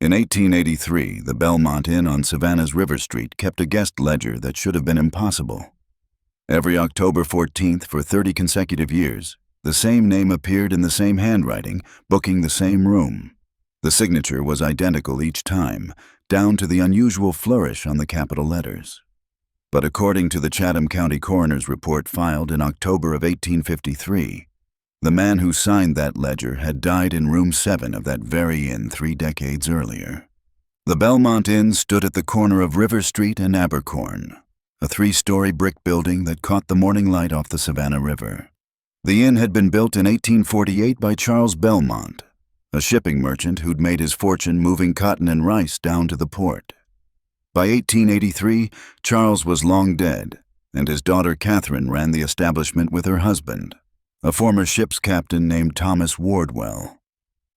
In 1883, the Bellmont Inn on Savannah's River Street kept a guest ledger that should have been impossible. Every October 14th for 30 consecutive years, the same name appeared in the same handwriting, booking the same room. The signature was identical each time, down to the unusual flourish on the capital letters. But according to the Chatham County Coroner's report filed in October of 1853, the man who signed that ledger had died in room 7 of that very inn 3 decades earlier. The Bellmont Inn stood at the corner of River Street and Abercorn, a 3-story brick building that caught the morning light off the Savannah River. The inn had been built in 1848 by Charles Bellmont, a shipping merchant who'd made his fortune moving cotton and rice down to the port. By 1883, Charles was long dead, and his daughter Catherine ran the establishment with her husband, a former ship's captain named Thomas Wardwell.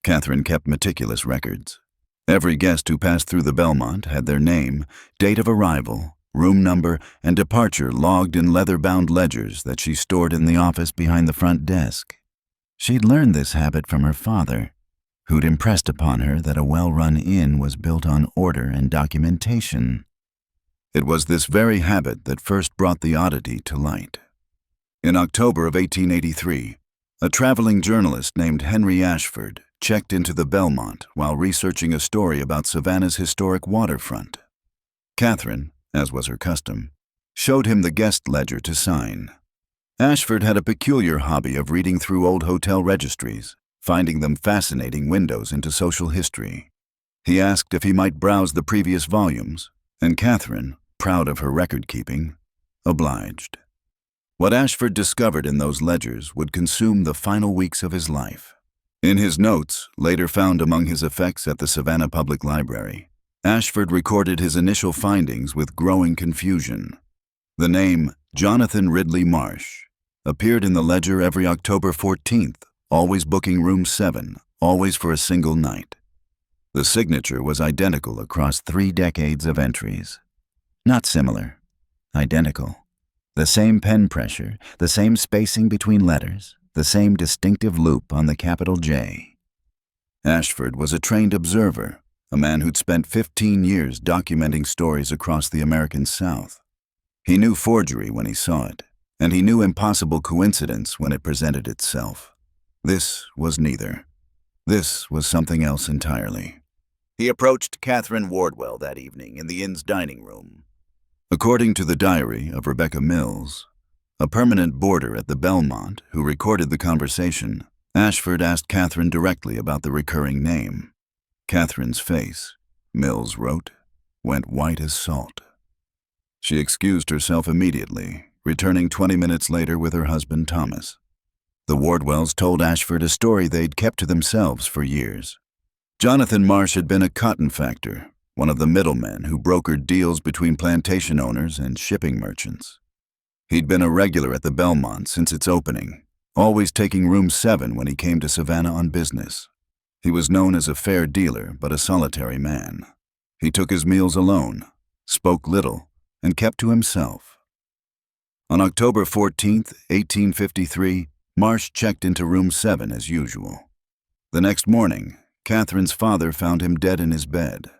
Catherine kept meticulous records. Every guest who passed through the Bellmont had their name, date of arrival, room number, and departure logged in leather-bound ledgers that she stored in the office behind the front desk. She'd learned this habit from her father, who'd impressed upon her that a well-run inn was built on order and documentation. It was this very habit that first brought the oddity to light. In October of 1883, a traveling journalist named Henry Ashford checked into the Bellmont while researching a story about Savannah's historic waterfront. Catherine, as was her custom, showed him the guest ledger to sign. Ashford had a peculiar hobby of reading through old hotel registries, finding them fascinating windows into social history. He asked if he might browse the previous volumes, and Catherine, proud of her record-keeping, obliged. What Ashford discovered in those ledgers would consume the final weeks of his life. In his notes, later found among his effects at the Savannah Public Library, Ashford recorded his initial findings with growing confusion. The name Jonathan Ridley Marsh appeared in the ledger every October 14th, always booking room 7, always for a single night. The signature was identical across 3 decades of entries. Not similar, identical. The same pen pressure, the same spacing between letters, the same distinctive loop on the capital J. Ashford was a trained observer, a man who'd spent 15 years documenting stories across the American South. He knew forgery when he saw it, and he knew impossible coincidence when it presented itself. This was neither. This was something else entirely. He approached Catherine Wardwell that evening in the inn's dining room. According to the diary of Rebecca Mills, a permanent boarder at the Bellmont who recorded the conversation, Ashford asked Catherine directly about the recurring name. Catherine's face, Mills wrote, went white as salt. She excused herself immediately, returning 20 minutes later with her husband Thomas. The Wardwells told Ashford a story they'd kept to themselves for years. Jonathan Marsh had been a cotton factor, one of the middlemen who brokered deals between plantation owners and shipping merchants. He'd been a regular at the Bellmont since its opening, always taking room 7 when he came to Savannah on business. He was known as a fair dealer, but a solitary man. He took his meals alone, spoke little, and kept to himself. On October 14th, 1853, Marsh checked into room 7 as usual. The next morning, Catherine's father found him dead in his bed.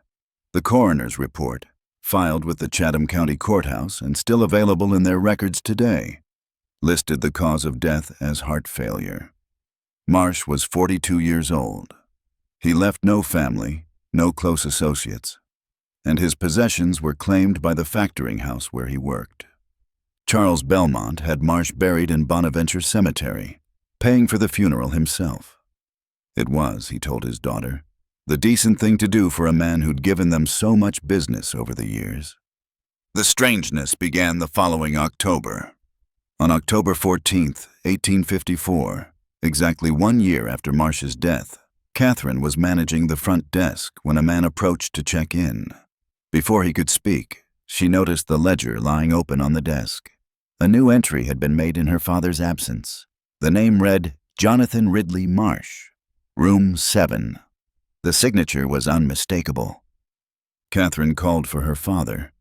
The coroner's report, filed with the Chatham County Courthouse and still available in their records today, listed the cause of death as heart failure. Marsh was 42 years old. He left no family, no close associates, and his possessions were claimed by the factoring house where he worked. Charles Bellmont had Marsh buried in Bonaventure Cemetery, paying for the funeral himself. It was, he told his daughter, the decent thing to do for a man who'd given them so much business over the years. The strangeness began the following October. On October 14th, 1854, exactly 1 year after Marsh's death, Catherine was managing the front desk when a man approached to check in. Before he could speak, she noticed the ledger lying open on the desk. A new entry had been made in her father's absence. The name read Jonathan Ridley Marsh, room 7. The signature was unmistakable. Catherine called for her father.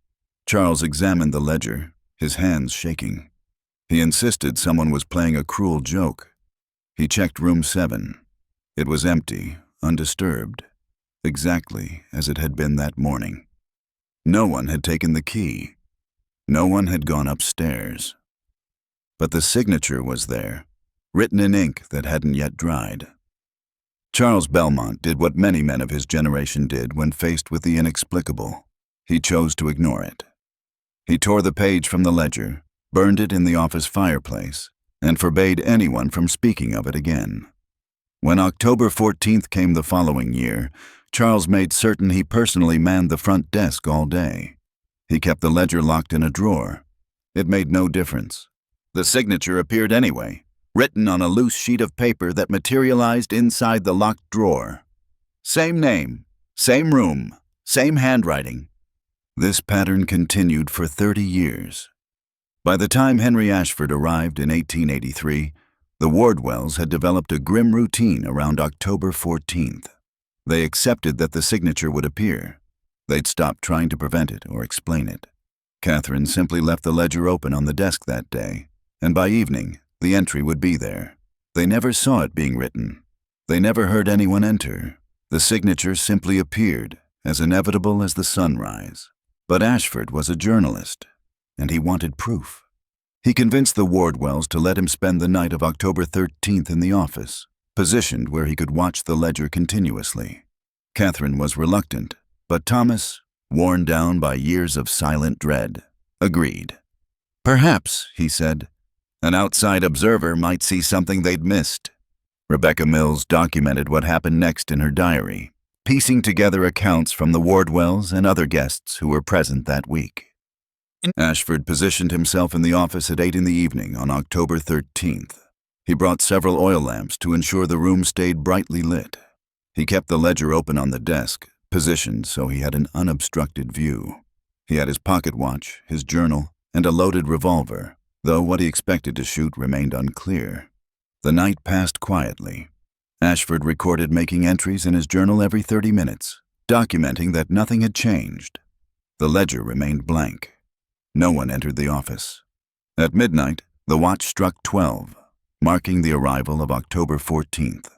Charles examined the ledger, his hands shaking. He insisted someone was playing a cruel joke. He checked room 7. It was empty, undisturbed. exactly as it had been that morning. No one had taken the key. No one had gone upstairs. But the signature was there, written in ink that hadn't yet dried. Charles Bellmont did what many men of his generation did when faced with the inexplicable. He chose to ignore it. He tore the page from the ledger, burned it in the office fireplace, and forbade anyone from speaking of it again. When October 14th came the following year, Charles made certain he personally manned the front desk all day. He kept the ledger locked in a drawer. It made no difference. The signature appeared anyway, written on a loose sheet of paper that materialized inside the locked drawer. Same name, same room, same handwriting. This pattern continued for 30 years. By the time Henry Ashford arrived in 1883, the Wardwells had developed a grim routine around October 14th. They accepted that the signature would appear. They'd stop trying to prevent it or explain it. Catherine simply left the ledger open on the desk that day, and by evening, the entry would be there. They never saw it being written. They never heard anyone enter. The signature simply appeared, as inevitable as the sunrise. But Ashford was a journalist, and he wanted proof. He convinced the Wardwells to let him spend the night of October 13th in the office, positioned where he could watch the ledger continuously. Catherine was reluctant, but Thomas, worn down by years of silent dread, agreed. "Perhaps," he said, "an outside observer might see something they'd missed." Rebecca Mills documented what happened next in her diary, piecing together accounts from the Wardwells and other guests who were present that week. Ashford positioned himself in the office at 8 in the evening on October 13th. He brought several oil lamps to ensure the room stayed brightly lit. He kept the ledger open on the desk, positioned so he had an unobstructed view. He had his pocket watch, his journal, and a loaded revolver, though what he expected to shoot remained unclear. The night passed quietly. Ashford recorded making entries in his journal every 30 minutes, documenting that nothing had changed. The ledger remained blank. No one entered the office. At midnight, the watch struck 12, marking the arrival of October 14th.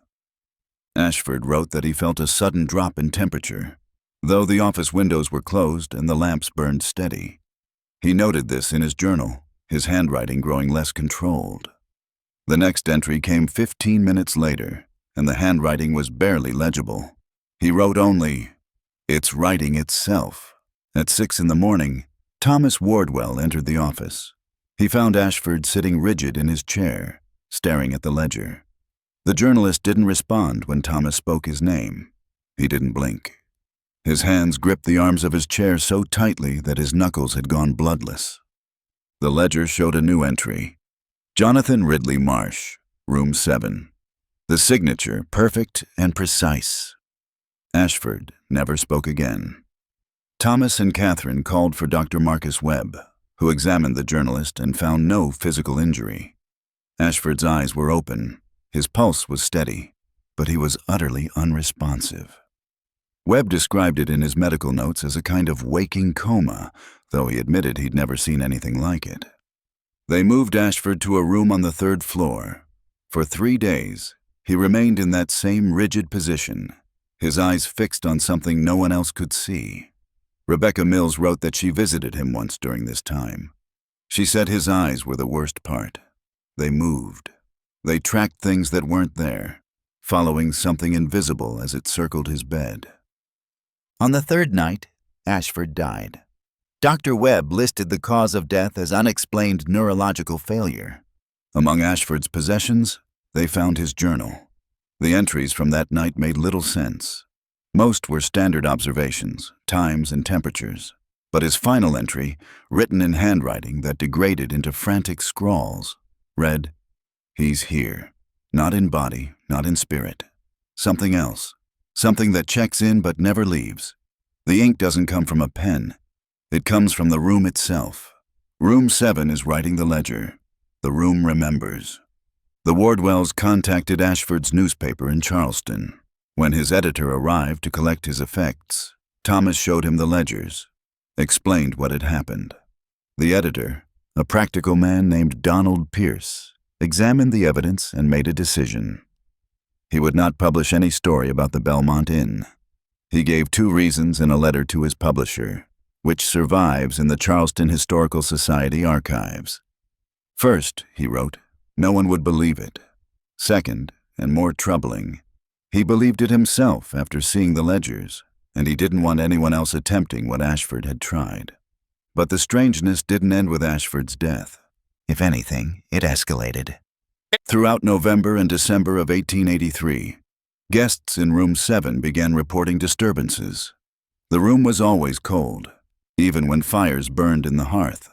Ashford wrote that he felt a sudden drop in temperature, though the office windows were closed and the lamps burned steady. He noted this in his journal, his handwriting growing less controlled. The next entry came 15 minutes later, and the handwriting was barely legible. He wrote only, "It's writing itself." At 6 in the morning, Thomas Wardwell entered the office. He found Ashford sitting rigid in his chair, staring at the ledger. The journalist didn't respond when Thomas spoke his name. He didn't blink. His hands gripped the arms of his chair so tightly that his knuckles had gone bloodless. The ledger showed a new entry. Jonathan Ridley Marsh, room 7. The signature perfect and precise. Ashford never spoke again. Thomas and Catherine called for Dr. Marcus Webb, who examined the journalist and found no physical injury. Ashford's eyes were open, his pulse was steady, but he was utterly unresponsive. Webb described it in his medical notes as a kind of waking coma, though he admitted he'd never seen anything like it. They moved Ashford to a room on the 3rd floor. For 3 days, he remained in that same rigid position, his eyes fixed on something no one else could see. Rebecca Mills wrote that she visited him once during this time. She said his eyes were the worst part. They moved. They tracked things that weren't there, following something invisible as it circled his bed. On the 3rd night, Ashford died. Dr. Webb listed the cause of death as unexplained neurological failure. Among Ashford's possessions, they found his journal. The entries from that night made little sense. Most were standard observations, times and temperatures, but his final entry, written in handwriting that degraded into frantic scrawls, read, "He's here, not in body, not in spirit. Something else, something that checks in but never leaves. The ink doesn't come from a pen. It comes from the room itself. Room 7 is writing the ledger. The room remembers." The Wardwells contacted Ashford's newspaper in Charleston. When his editor arrived to collect his effects, Thomas showed him the ledgers, explained what had happened. The editor, a practical man named Donald Pierce, examined the evidence and made a decision. He would not publish any story about the Bellmont Inn. He gave 2 reasons in a letter to his publisher, which survives in the Charleston Historical Society archives. First, he wrote, no one would believe it. Second, and more troubling, he believed it himself after seeing the ledgers, and he didn't want anyone else attempting what Ashford had tried. But the strangeness didn't end with Ashford's death. If anything, it escalated. Throughout November and December of 1883, guests in room 7 began reporting disturbances. The room was always cold, even when fires burned in the hearth.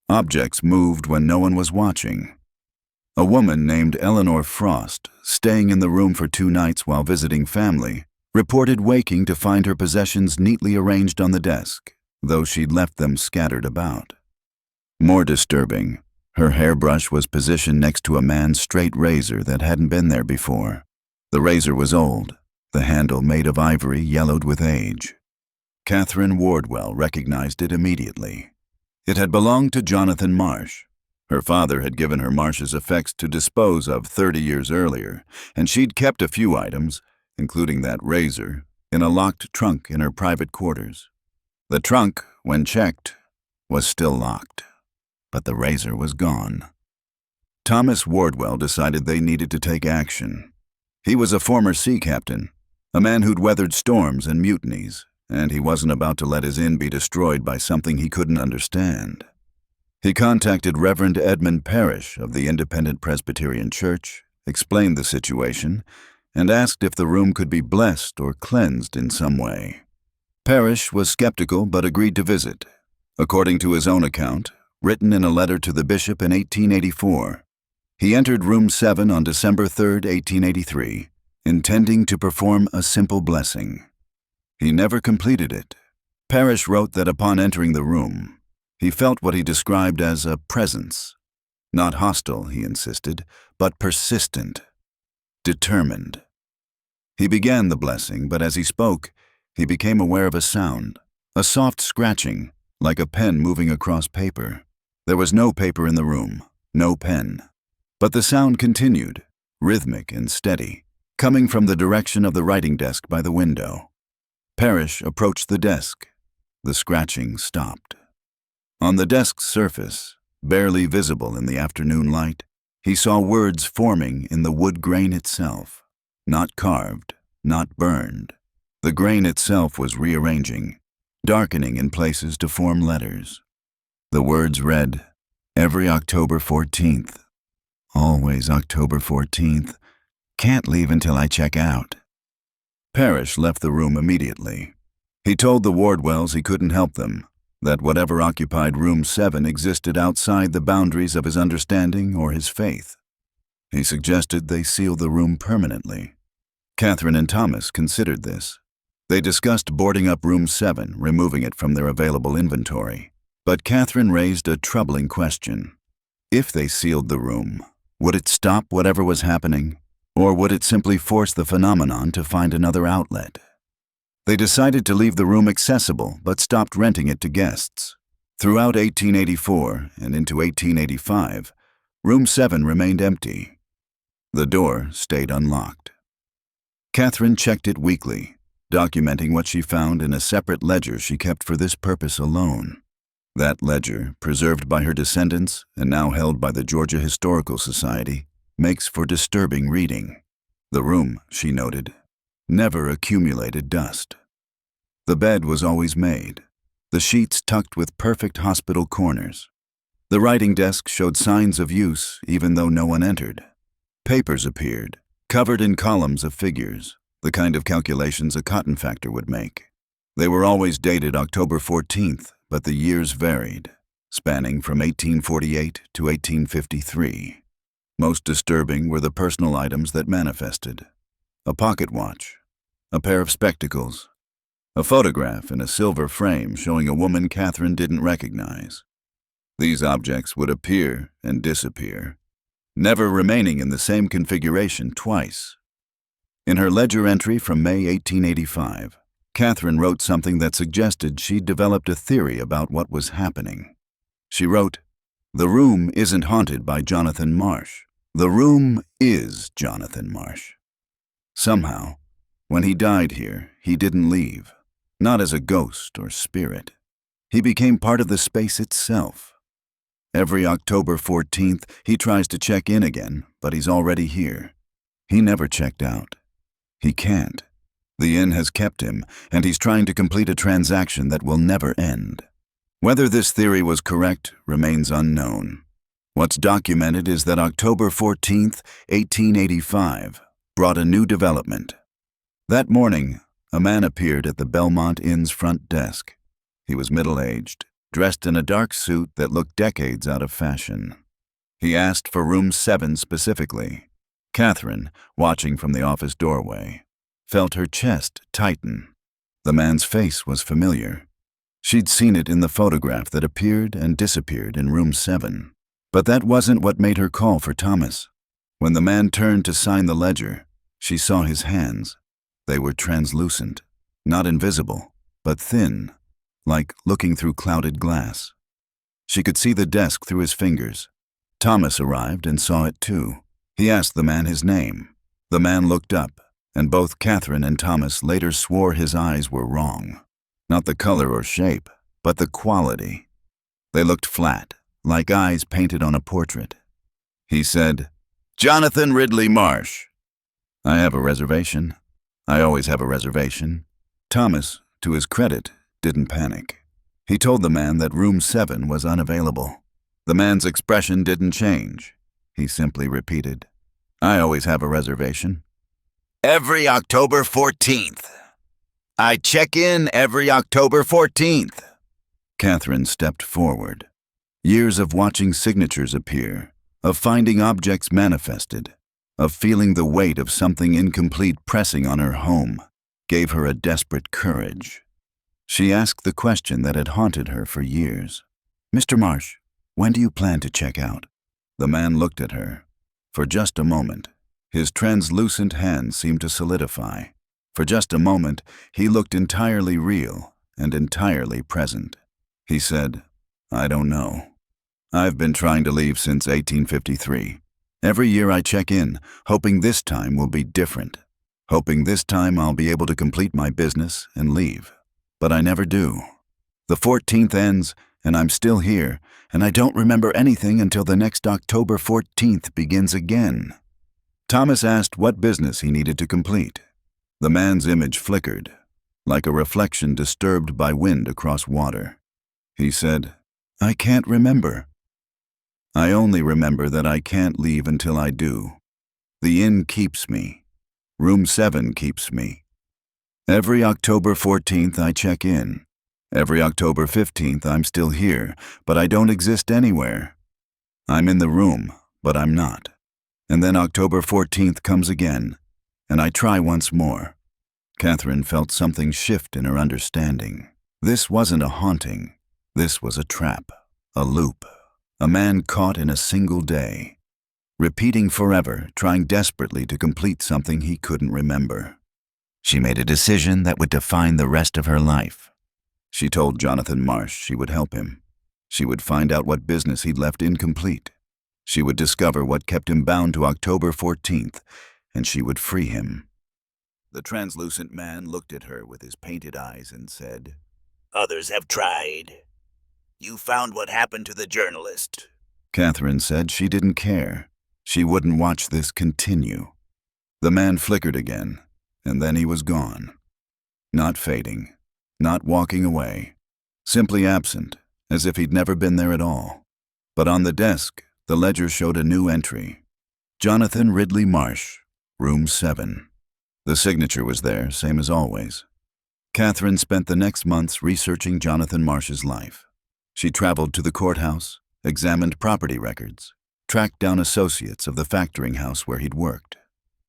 Objects moved when no one was watching. A woman named Eleanor Frost, staying in the room for 2 nights while visiting family, reported waking to find her possessions neatly arranged on the desk, though she'd left them scattered about. More disturbing, her hairbrush was positioned next to a man's straight razor that hadn't been there before. The razor was old, the handle made of ivory yellowed with age. Catherine Wardwell recognized it immediately. It had belonged to Jonathan Marsh. Her father had given her Marsh's effects to dispose of 30 years earlier, and she'd kept a few items, including that razor, in a locked trunk in her private quarters. The trunk, when checked, was still locked, but the razor was gone. Thomas Wardwell decided they needed to take action. He was a former sea captain, a man who'd weathered storms and mutinies, and he wasn't about to let his inn be destroyed by something he couldn't understand. He contacted Reverend Edmund Parrish of the Independent Presbyterian Church, explained the situation, and asked if the room could be blessed or cleansed in some way. Parrish was skeptical but agreed to visit. According to his own account, written in a letter to the bishop in 1884, he entered room 7 on December 3, 1883, intending to perform a simple blessing. He never completed it. Parrish wrote that upon entering the room, he felt what he described as a presence. Not hostile, he insisted, but persistent, determined. He began the blessing, but as he spoke, he became aware of a sound, a soft scratching, like a pen moving across paper. There was no paper in the room, no pen. But the sound continued, rhythmic and steady, coming from the direction of the writing desk by the window. Parrish approached the desk. The scratching stopped. On the desk's surface, barely visible in the afternoon light, he saw words forming in the wood grain itself. Not carved, not burned. The grain itself was rearranging, darkening in places to form letters. The words read, "Every October 14th. Always October 14th. Can't leave until I check out." Parrish left the room immediately. He told the Wardwells he couldn't help them, that whatever occupied room 7 existed outside the boundaries of his understanding or his faith. He suggested they seal the room permanently. Catherine and Thomas considered this. They discussed boarding up room 7, removing it from their available inventory. But Catherine raised a troubling question. If they sealed the room, would it stop whatever was happening, or would it simply force the phenomenon to find another outlet? They decided to leave the room accessible, but stopped renting it to guests. Throughout 1884 and into 1885, room 7 remained empty. The door stayed unlocked. Catherine checked it weekly, documenting what she found in a separate ledger she kept for this purpose alone. That ledger, preserved by her descendants and now held by the Georgia Historical Society, makes for disturbing reading. The room, she noted, never accumulated dust. The bed was always made, the sheets tucked with perfect hospital corners. The writing desk showed signs of use even though no one entered. Papers appeared, covered in columns of figures, the kind of calculations a cotton factor would make. They were always dated October 14th, but the years varied, spanning from 1848 to 1853. Most disturbing were the personal items that manifested. A pocket watch, a pair of spectacles, a photograph in a silver frame showing a woman Catherine didn't recognize. These objects would appear and disappear, never remaining in the same configuration twice. In her ledger entry from May 1885, Catherine wrote something that suggested she'd developed a theory about what was happening. She wrote, "The room isn't haunted by Jonathan Marsh. The room is Jonathan Marsh." Somehow, When he died here, he didn't leave, not as a ghost or spirit. He became part of the space itself. Every October 14th, he tries to check in again, but he's already here. He never checked out. He can't. The inn has kept him, and he's trying to complete a transaction that will never end. Whether this theory was correct remains unknown. What's documented is that October 14th, 1885, brought a new development. That morning, a man appeared at the Bellmont Inn's front desk. He was middle-aged, dressed in a dark suit that looked decades out of fashion. He asked for room 7 specifically. Catherine, watching from the office doorway, felt her chest tighten. The man's face was familiar. She'd seen it in the photograph that appeared and disappeared in room 7. But that wasn't what made her call for Thomas. When the man turned to sign the ledger, she saw his hands. They were translucent, not invisible, but thin, like looking through clouded glass. She could see the desk through his fingers. Thomas arrived and saw it too. He asked the man his name. The man looked up, and both Catherine and Thomas later swore his eyes were wrong. Not the color or shape, but the quality. They looked flat, like eyes painted on a portrait. He said, "Jonathan Ridley Marsh." "I have a reservation. I always have a reservation." Thomas, to his credit, didn't panic. He told the man that room 7 was unavailable. The man's expression didn't change. He simply repeated, "I always have a reservation." "Every October 14th. I check in every October 14th. Catherine stepped forward. Years of watching signatures appear, of finding objects manifested, of feeling the weight of something incomplete pressing on her home, gave her a desperate courage. She asked the question that had haunted her for years. "Mr. Marsh, when do you plan to check out?" The man looked at her. For just a moment, his translucent hand seemed to solidify. For just a moment, he looked entirely real and entirely present. He said, "I don't know. I've been trying to leave since 1853. Every year I check in, hoping this time will be different, hoping this time I'll be able to complete my business and leave. But I never do. The 14th ends, and I'm still here, and I don't remember anything until the next October 14th begins again." Thomas asked what business he needed to complete. The man's image flickered, like a reflection disturbed by wind across water. He said, "I can't remember. I only remember that I can't leave until I do. The inn keeps me. Room 7 keeps me. Every October 14th I check in. Every October 15th I'm still here, but I don't exist anywhere. I'm in the room, but I'm not. And then October 14th comes again, and I try once more." Catherine felt something shift in her understanding. This wasn't a haunting. This was a trap, a loop, a man caught in a single day, repeating forever, trying desperately to complete something he couldn't remember. She made a decision that would define the rest of her life. She told Jonathan Marsh she would help him. She would find out what business he'd left incomplete. She would discover what kept him bound to October 14th, and she would free him. The translucent man looked at her with his painted eyes and said, "Others have tried. You found what happened to the journalist." Catherine said she didn't care. She wouldn't watch this continue. The man flickered again, and then he was gone. Not fading, not walking away, simply absent, as if he'd never been there at all. But on the desk, the ledger showed a new entry. Jonathan Ridley Marsh, room 7. The signature was there, same as always. Catherine spent the next months researching Jonathan Marsh's life. She traveled to the courthouse, examined property records, tracked down associates of the factoring house where he'd worked.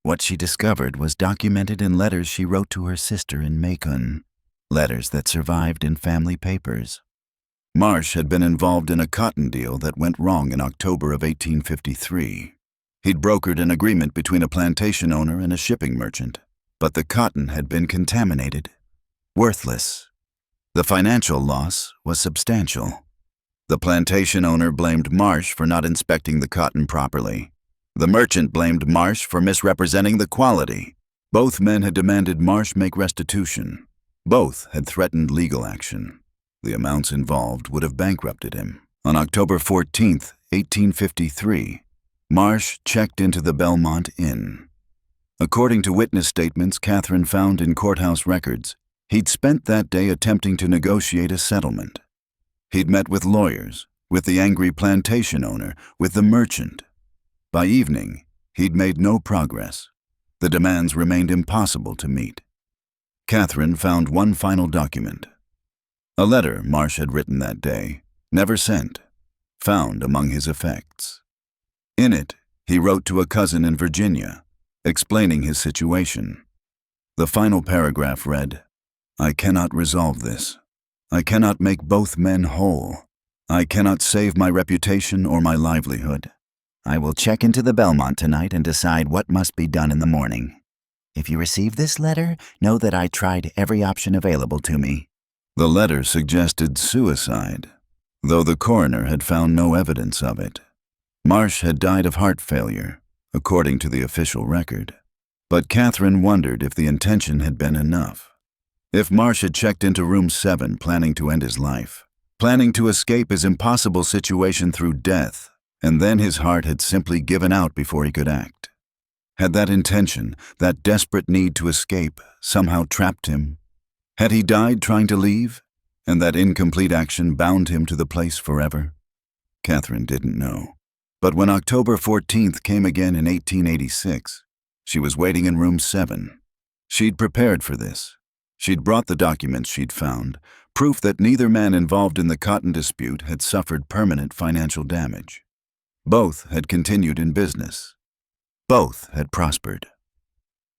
What she discovered was documented in letters she wrote to her sister in Macon, letters that survived in family papers. Marsh had been involved in a cotton deal that went wrong in October of 1853. He'd brokered an agreement between a plantation owner and a shipping merchant, but the cotton had been contaminated, worthless. The financial loss was substantial. The plantation owner blamed Marsh for not inspecting the cotton properly. The merchant blamed Marsh for misrepresenting the quality. Both men had demanded Marsh make restitution. Both had threatened legal action. The amounts involved would have bankrupted him. On October 14, 1853, Marsh checked into the Bellmont Inn. According to witness statements Catherine found in courthouse records, he'd spent that day attempting to negotiate a settlement. He'd met with lawyers, with the angry plantation owner, with the merchant. By evening, he'd made no progress. The demands remained impossible to meet. Catherine found one final document. A letter Marsh had written that day, never sent, found among his effects. In it, he wrote to a cousin in Virginia, explaining his situation. The final paragraph read, "I cannot resolve this. I cannot make both men whole. I cannot save my reputation or my livelihood. I will check into the Bellmont tonight and decide what must be done in the morning. If you receive this letter, know that I tried every option available to me." The letter suggested suicide, though the coroner had found no evidence of it. Marsh had died of heart failure, according to the official record. But Catherine wondered if the intention had been enough. If Marsh had checked into room 7 planning to end his life, planning to escape his impossible situation through death, and then his heart had simply given out before he could act. Had that intention, that desperate need to escape, somehow trapped him? Had he died trying to leave, and that incomplete action bound him to the place forever? Catherine didn't know. But when October 14th came again in 1886, she was waiting in room 7. She'd prepared for this. She'd brought the documents she'd found, proof that neither man involved in the cotton dispute had suffered permanent financial damage. Both had continued in business. Both had prospered.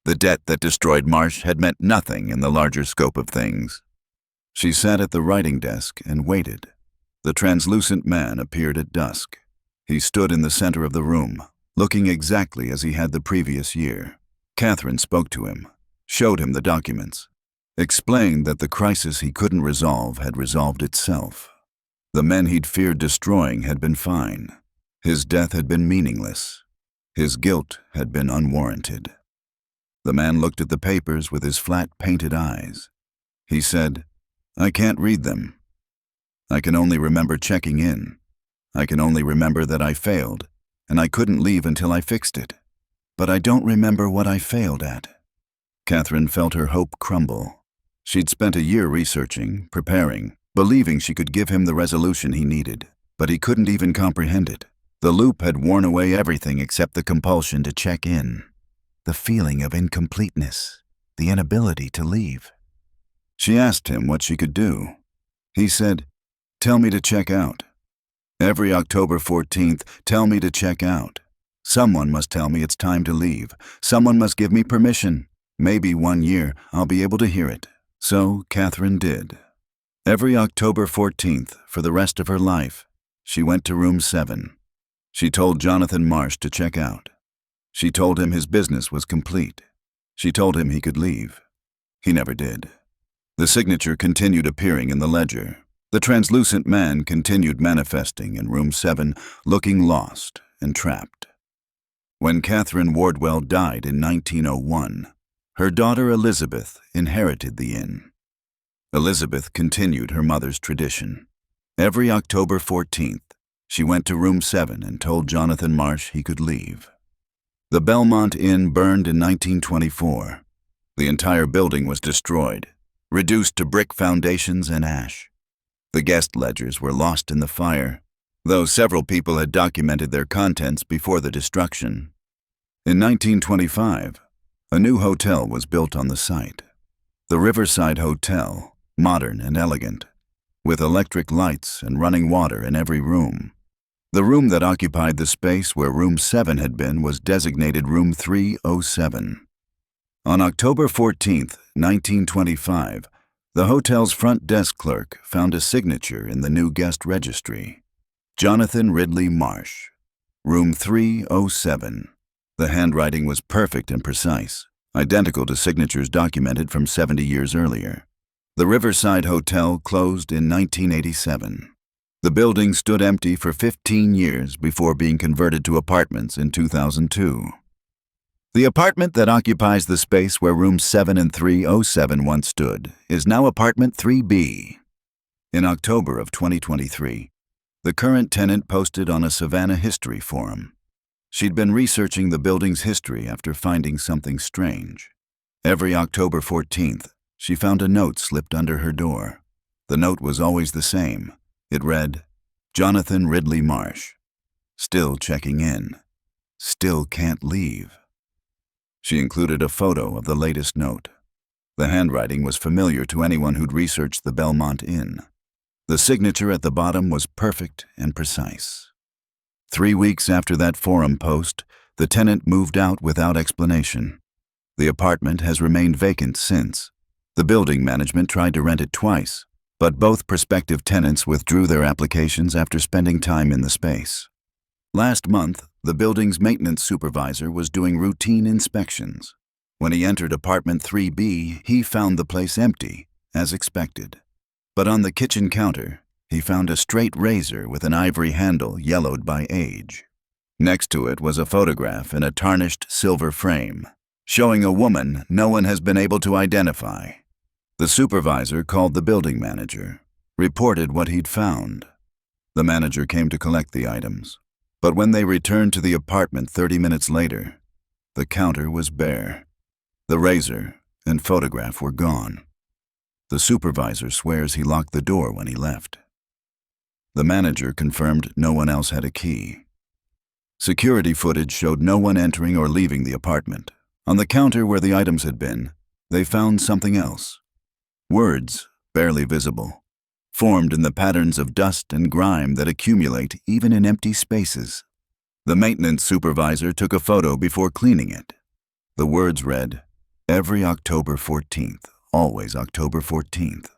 The debt that destroyed Marsh had meant nothing in the larger scope of things. She sat at the writing desk and waited. The translucent man appeared at dusk. He stood in the center of the room, looking exactly as he had the previous year. Catherine spoke to him, showed him the documents, explained that the crisis he couldn't resolve had resolved itself. The men he'd feared destroying had been fine. His death had been meaningless. His guilt had been unwarranted. The man looked at the papers with his flat, painted eyes. He said, "I can't read them. I can only remember checking in. I can only remember that I failed, and I couldn't leave until I fixed it. But I don't remember what I failed at." Catherine felt her hope crumble. She'd spent a year researching, preparing, believing she could give him the resolution he needed, but he couldn't even comprehend it. The loop had worn away everything except the compulsion to check in, the feeling of incompleteness, the inability to leave. She asked him what she could do. He said, "Tell me to check out. Every October 14th, tell me to check out. Someone must tell me it's time to leave. Someone must give me permission. Maybe 1 year I'll be able to hear it." So Catherine did. Every October 14th, for the rest of her life, she went to room 7. She told Jonathan Marsh to check out. She told him his business was complete. She told him he could leave. He never did. The signature continued appearing in the ledger. The translucent man continued manifesting in room 7, looking lost and trapped. When Catherine Wardwell died in 1901, her daughter Elizabeth inherited the inn. Elizabeth continued her mother's tradition. Every October 14th, she went to room 7 and told Jonathan Marsh he could leave. The Bellmont Inn burned in 1924. The entire building was destroyed, reduced to brick foundations and ash. The guest ledgers were lost in the fire, though several people had documented their contents before the destruction. In 1925, a new hotel was built on the site. The Riverside Hotel, modern and elegant, with electric lights and running water in every room. The room that occupied the space where room 7 had been was designated room 307. On October 14, 1925, the hotel's front desk clerk found a signature in the new guest registry. Jonathan Ridley Marsh, room 307. The handwriting was perfect and precise, identical to signatures documented from 70 years earlier. The Riverside Hotel closed in 1987. The building stood empty for 15 years before being converted to apartments in 2002. The apartment that occupies the space where rooms 7 and 307 once stood is now apartment 3B. In October of 2023, the current tenant posted on a Savannah history forum. She'd been researching the building's history after finding something strange. Every October 14th, she found a note slipped under her door. The note was always the same. It read, "Jonathan Ridley Marsh. Still checking in. Still can't leave." She included a photo of the latest note. The handwriting was familiar to anyone who'd researched the Bellmont Inn. The signature at the bottom was perfect and precise. 3 weeks after that forum post, the tenant moved out without explanation. The apartment has remained vacant since. The building management tried to rent it twice, but both prospective tenants withdrew their applications after spending time in the space. Last month, the building's maintenance supervisor was doing routine inspections. When he entered apartment 3B, he found the place empty, as expected. But on the kitchen counter, he found a straight razor with an ivory handle yellowed by age. Next to it was a photograph in a tarnished silver frame, showing a woman no one has been able to identify. The supervisor called the building manager, reported what he'd found. The manager came to collect the items. But when they returned to the apartment 30 minutes later, the counter was bare. The razor and photograph were gone. The supervisor swears he locked the door when he left. The manager confirmed no one else had a key. Security footage showed no one entering or leaving the apartment. On the counter where the items had been, they found something else. Words, barely visible, formed in the patterns of dust and grime that accumulate even in empty spaces. The maintenance supervisor took a photo before cleaning it. The words read, "Every October 14th, always October 14th."